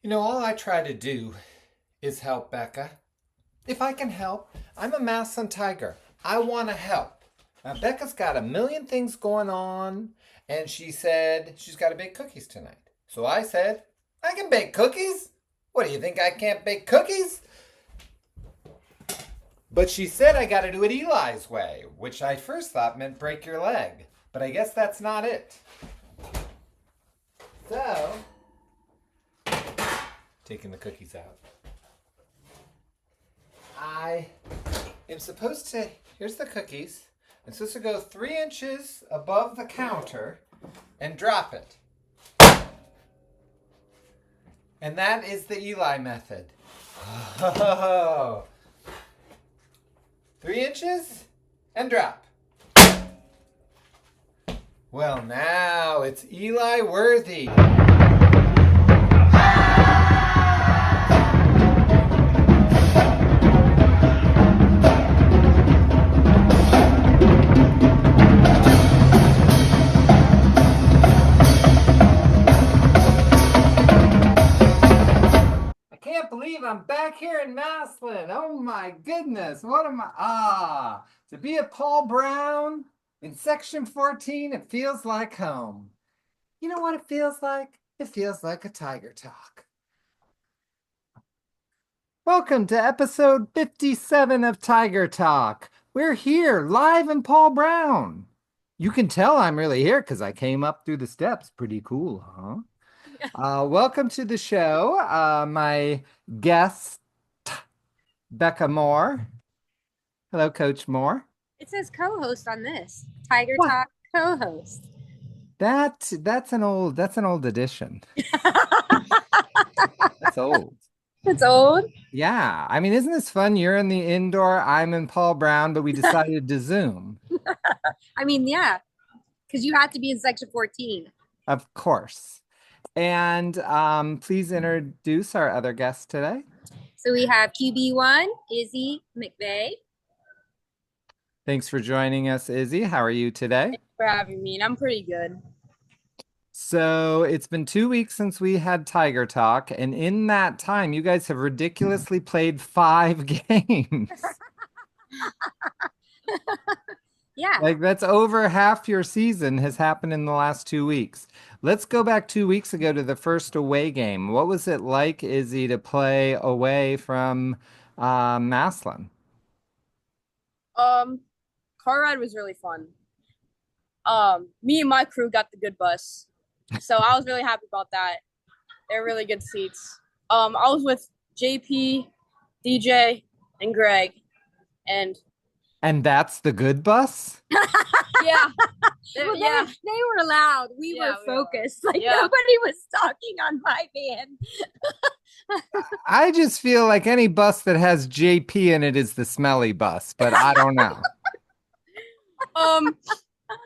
All I try to do is help Becca. If I can help, I'm a Maslin Tiger. I want to help. Now, Becca's got a million things going on, and she said she's got to bake cookies tonight. So I said, I can bake cookies. What do you think? I can't bake cookies? But she said I got to do it Eli's way, which I first thought meant break your leg. But I guess that's not it. So, taking the cookies out. I am supposed to, here's the cookies. I'm supposed to go 3 inches above the counter and drop it. And that is the Eli method. Oh. 3 inches and drop. Well, now it's Eli worthy. I'm back here in Maslin. Oh my goodness. What am I? To be at Paul Brown in section 14, it feels like home. You know what it feels like? It feels like a Tiger Talk. Welcome to episode 57 of Tiger Talk. We're here live in Paul Brown. You can tell I'm really here because I came up through the steps. Pretty cool, huh? Welcome to the show. My guest, Becca Moore. Hello, Coach Moore. It says co-host on this. Tiger What? Talk co-host. That's an old edition. That's old. It's old. Yeah. I mean, isn't this fun? You're in the indoor, I'm in Paul Brown, but we decided to Zoom. I mean, yeah, because you have to be in section 14. Of course. And please introduce our other guest today. So we have QB1, Izzy McVeigh. Thanks for joining us, Izzy. How are you today? Thanks for having me, and I'm pretty good. So it's been 2 weeks since we had Tiger Talk, and in that time, you guys have ridiculously played 5 games. Yeah. Like that's over half your season has happened in the last 2 weeks. Let's go back 2 weeks ago to the first away game. What was it like, Izzy, to play away from Maslin? Car ride was really fun. Me and my crew got the good bus, so I was really happy about that. They're really good seats. I was with JP, DJ, and Greg, and that's the good bus? yeah, Well, yeah. they were loud. We Yeah, were we were. focused. Like Yeah. nobody was talking on my van. I just feel like any bus that has JP in it is the smelly bus, but I don't know.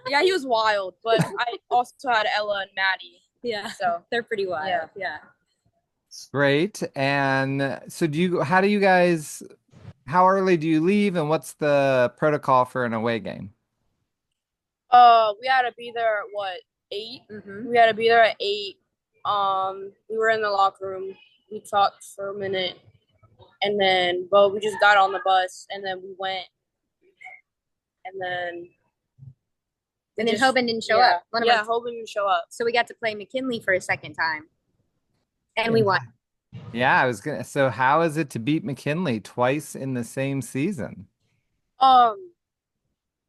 Yeah, he was wild, but I also had Ella and Maddie. Yeah, So they're pretty wild. Yeah. Great. And so how early do you leave and what's the protocol for an away game? We had to be there at what, 8? Mm-hmm. We had to be there at 8. We were in the locker room. We talked for a minute, and then we just got on the bus, and then we went, and then Hoban didn't show up. Hoban didn't show up. So we got to play McKinley for a second time, and we won. Yeah, so how is it to beat McKinley twice in the same season?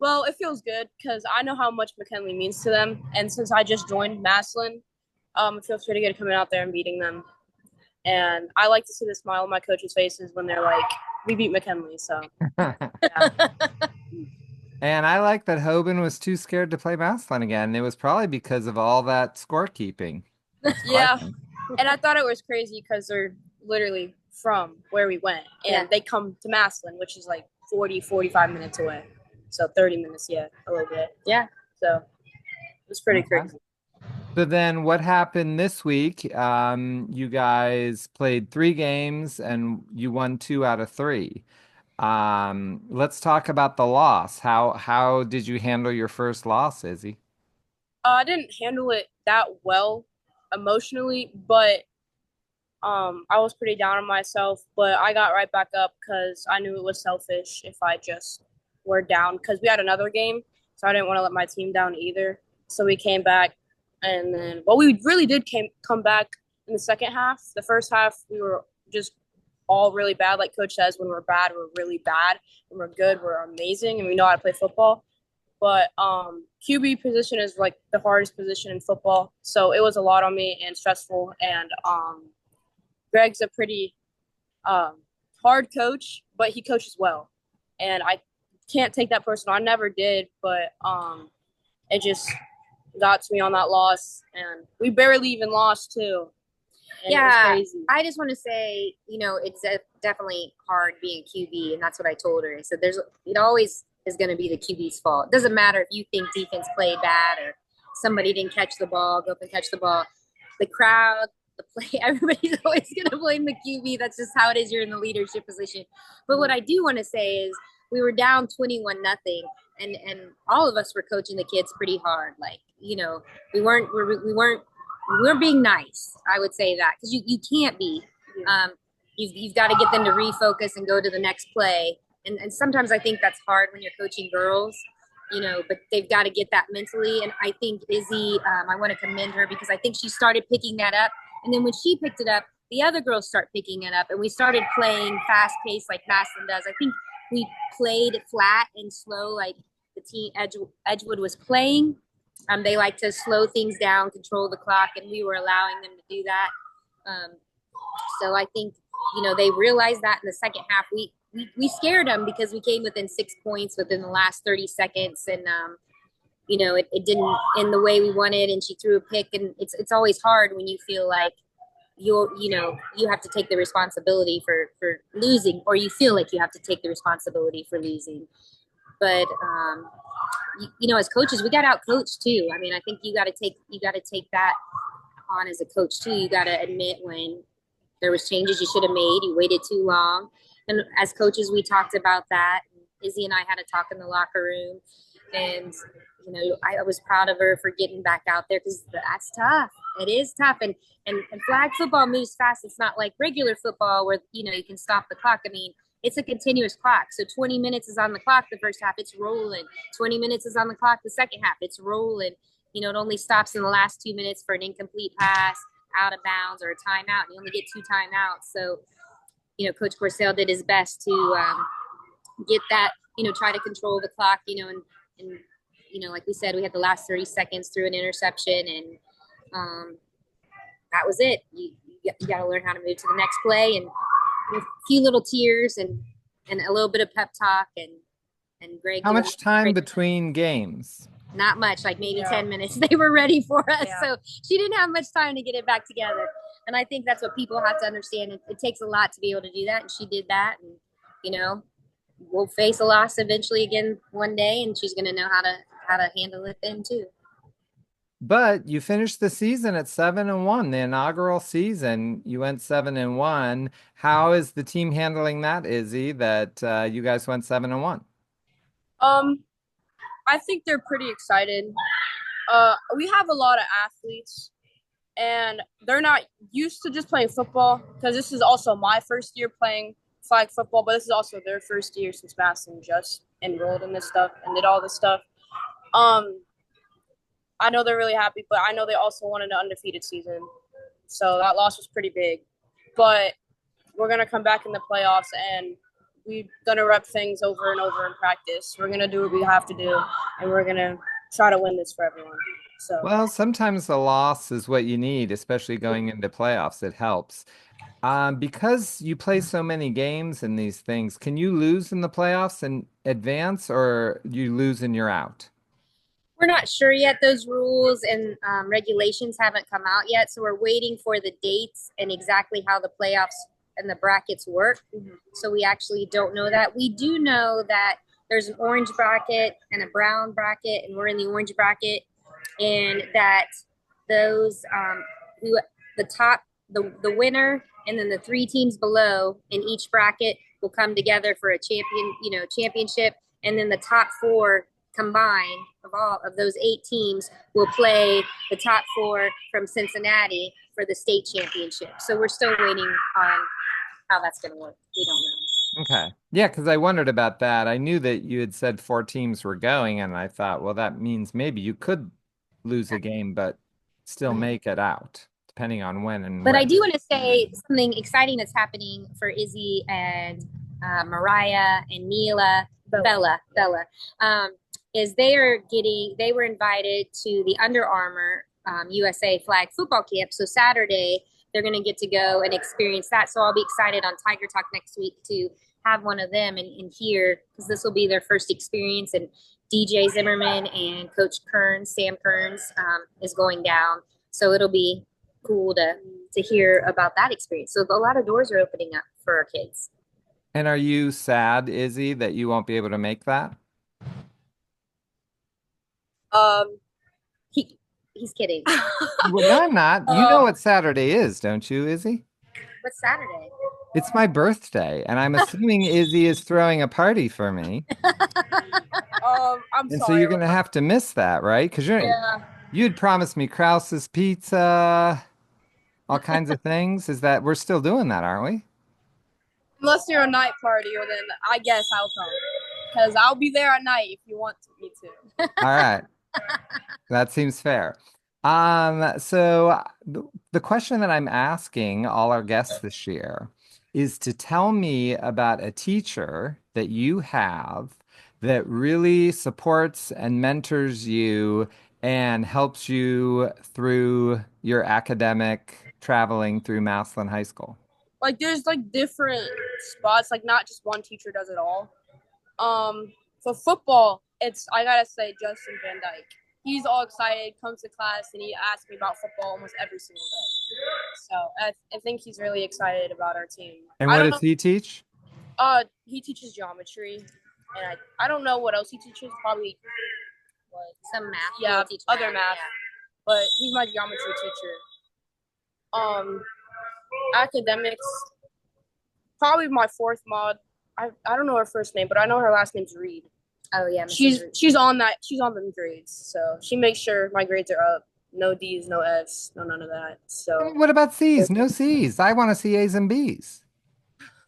Well, it feels good because I know how much McKinley means to them, and since I just joined Maslin, it feels pretty good coming out there and beating them. And I like to see the smile on my coaches' faces when they're like, "We beat McKinley." So, yeah. And I like that Hoban was too scared to play Maslin again. It was probably because of all that scorekeeping. Yeah. And I thought it was crazy because they're literally from where we went, and they come to Maslin, which is like 45 minutes away. So 30 minutes, a little bit. Yeah. So it was pretty crazy. So then what happened this week? You guys played 3 games and you won 2 out of 3. Let's talk about the loss. How did you handle your first loss, Izzy? I didn't handle it that well emotionally, but I was pretty down on myself, but I got right back up because I knew it was selfish if I just were down because we had another game, so I didn't want to let my team down either. So we came back, and then we really did come back in the second half. The first half we were just all really bad, like Coach says. When we're bad, we're really bad. When we're good, we're amazing, and we know how to play football. But QB position is like the hardest position in football, so it was a lot on me and stressful. And Greg's a pretty hard coach, but he coaches well, and I can't take that personal. I never did, but it just got to me on that loss, and we barely even lost too. And it was Yeah, crazy. I just want to say, it's definitely hard being QB, and that's what I told her. I said, it always is going to be the QB's fault. It doesn't matter if you think defense played bad or somebody didn't catch the ball, go up and catch the ball. The crowd, the play, everybody's always going to blame the QB. That's just how it is. You're in the leadership position. But what I do want to say is we were down 21-0, and all of us were coaching the kids pretty hard. Like, we weren't being nice. I would say that because you can't be. You've got to get them to refocus and go to the next play. And sometimes I think that's hard when you're coaching girls, but they've got to get that mentally. And I think Izzy, I want to commend her because I think she started picking that up. And then when she picked it up, the other girls start picking it up. And we started playing fast paced like Massillon does. I think we played flat and slow like the team Edgewood was playing. They like to slow things down, control the clock, and we were allowing them to do that. So I think, they realized that in the second half. We scared them because we came within 6 points within the last 30 seconds. And, it didn't end the way we wanted, and she threw a pick. And it's always hard when you feel like you have to take the responsibility for losing, or you feel like you have to take the responsibility for losing. But, as coaches, we got out coached too. I mean, I think you got to take that on as a coach too. You got to admit when there was changes you should have made. You waited too long. And as coaches, we talked about that. Izzy and I had a talk in the locker room, and I was proud of her for getting back out there because that's tough. It is tough, and flag football moves fast. It's not like regular football where you can stop the clock. I mean, it's a continuous clock. So 20 minutes is on the clock the first half, it's rolling. 20 minutes is on the clock the second half, it's rolling. It only stops in the last 2 minutes for an incomplete pass, out of bounds, or a timeout. You only get 2 timeouts. So, Coach Corsell did his best to get that, try to control the clock, and like we said, we had the last 30 seconds through an interception, and that was it. You got to learn how to move to the next play, and a few little tears and a little bit of pep talk, and Greg. How much time between games? Not much, like maybe 10 minutes. They were ready for us. Yeah. So she didn't have much time to get it back together. And I think that's what people have to understand. It takes a lot to be able to do that. And she did that. And, we'll face a loss eventually again one day, and she's going to know how to handle it then too. But you finished the season at 7-1, the inaugural season. You went 7-1. How is the team handling that, Izzy, that you guys went 7-1? I think they're pretty excited. We have a lot of athletes, and they're not used to just playing football because this is also my first year playing flag football, but this is also their first year since Massillon just enrolled in this stuff and did all this stuff. I know they're really happy, but I know they also wanted an undefeated season. So that loss was pretty big. But we're going to come back in the playoffs, and we're going to rep things over and over in practice. We're going to do what we have to do, and we're going to try to win this for everyone. So, well, sometimes the loss is what you need, especially going into playoffs. It helps. Because you play so many games in these things, can you lose in the playoffs and advance, or you lose and you're out? We're not sure yet. Those rules and regulations haven't come out yet, so we're waiting for the dates and exactly how the playoffs and the brackets work. Mm-hmm. So we actually don't know that. We do know that there's an orange bracket and a brown bracket, and we're in the orange bracket, and that those the winner and then the 3 teams below in each bracket will come together for a championship, and then the top 4 combined of all of those 8 teams will play the top 4 from Cincinnati for the state championship. So we're still waiting on how that's going to work. We don't know. Okay. Yeah, because I wondered about that. I knew that you had said 4 teams were going, and I thought, well, that means maybe you could lose a game, but still make it out, depending on when and But where. I do want to say something exciting that's happening for Izzy and Mariah and Neela, Bella, is they were invited to the Under Armour USA flag football camp. So Saturday, they're going to get to go and experience that. So I'll be excited on Tiger Talk next week to have one of them and hear, because this will be their first experience. And DJ Zimmerman and Coach Kearns, Sam Kearns, is going down. So it'll be cool to hear about that experience. So a lot of doors are opening up for our kids. And are you sad, Izzy, that you won't be able to make that? Um, He's kidding. Well, no, I'm not. You know what Saturday is, don't you, Izzy? What's Saturday? It's my birthday, and I'm assuming Izzy is throwing a party for me. I'm And so sorry. you're gonna have to miss that, right? Because Yeah. you'd promised me Krause's pizza, all kinds of things. Is that we're still doing that, aren't we? Unless you're a night partier, then I guess I'll come. Because I'll be there at night if you want me to. All right. That seems fair. So the question that I'm asking all our guests this year is to tell me about a teacher that you have that really supports and mentors you and helps you through your academic traveling through Massillon High School. Like, there's like different spots. Like, not just one teacher does it all. For football, I gotta say Justin Van Dyke. He's all excited, comes to class, and he asks me about football almost every single day. So I think he's really excited about our team. And what does he teach? He teaches geometry, and I don't know what else he teaches. Probably Some math. Yeah, other math. Yeah. But he's my geometry teacher. Academics, probably my fourth mod. I don't know her first name, but I know her last name's Reed. Oh yeah, She's on them grades, so she makes sure my grades are up. No D's, no F's, no none of that. So What about C's? No C's. I want to see A's and B's.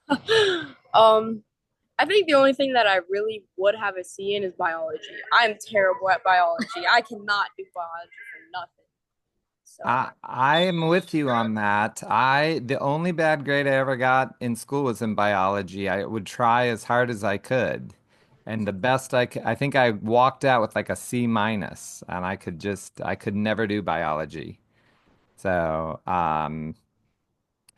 I think the only thing that I really would have a C in is biology. I'm terrible at biology. I cannot do biology for nothing. So I am with you on that. The only bad grade I ever got in school was in biology. I would try as hard as I could. And the best I think I walked out with like a C minus, and I could never do biology. So,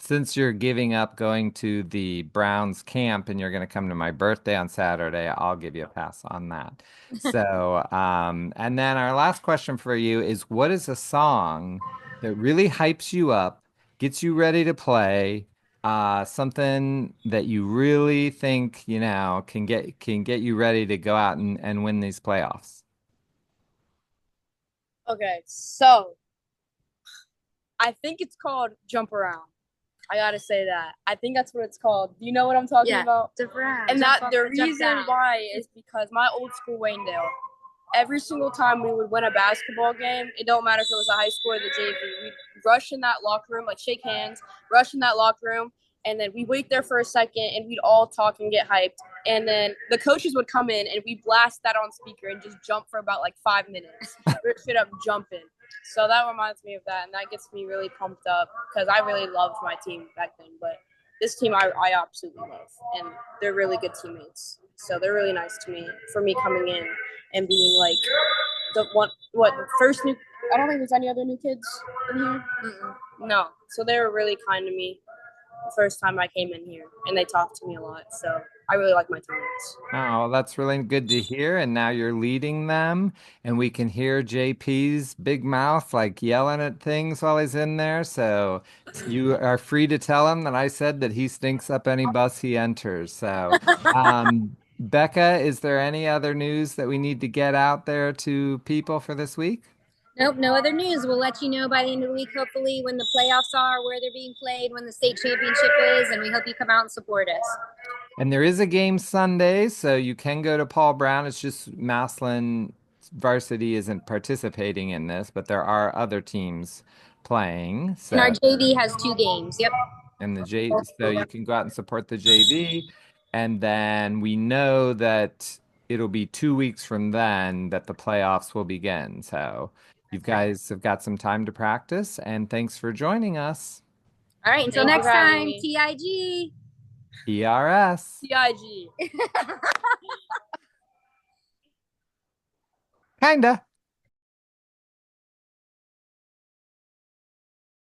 since you're giving up going to the Browns camp and you're going to come to my birthday on Saturday, I'll give you a pass on that. So, and then our last question for you is what is a song that really hypes you up, gets you ready to play, something that you really think, can get you ready to go out and win these playoffs? okay, so I think it's called Jump Around. I gotta say that. I think that's what it's called. Do you know what I'm talking about? And the reason why is because my old school, Waynedale, every single time we would win a basketball game, it don't matter if it was a high school or the JV, we'd rush in that locker room, like shake hands, rush in that locker room, and then we wait there for a second and we'd all talk and get hyped. And then the coaches would come in and we blast that on speaker and just jump for about like 5 minutes. Rip it up jumping. So that reminds me of that, and that gets me really pumped up because I really loved my team back then. But this team I absolutely love, and they're really good teammates. So they're really nice to me for me coming in and being like the first new. I don't think there's any other new kids in here. No, so they were really kind to me the first time I came in here, and they talked to me a lot. So I really like my teammates. Oh, that's really good to hear. And now you're leading them, and we can hear JP's big mouth like yelling at things while he's in there. So you are free to tell him that I said that he stinks up any bus he enters. So, Becca, is there any other news that we need to get out there to people for this week? Nope, no other news. We'll let you know by the end of the week, hopefully, when the playoffs are, where they're being played, when the state championship is, and we hope you come out and support us. And there is a game Sunday, so you can go to Paul Brown. It's just Massillon varsity isn't participating in this, but there are other teams playing. And our So JV has 2 games. Yep. and the J so you can go out and support the JV. And then we know that it'll be 2 weeks from then that the playoffs will begin. So you guys have got some time to practice, and thanks for joining us. All right. Until Thank you next for having time, me. TIG. ERS. CIG. Kinda.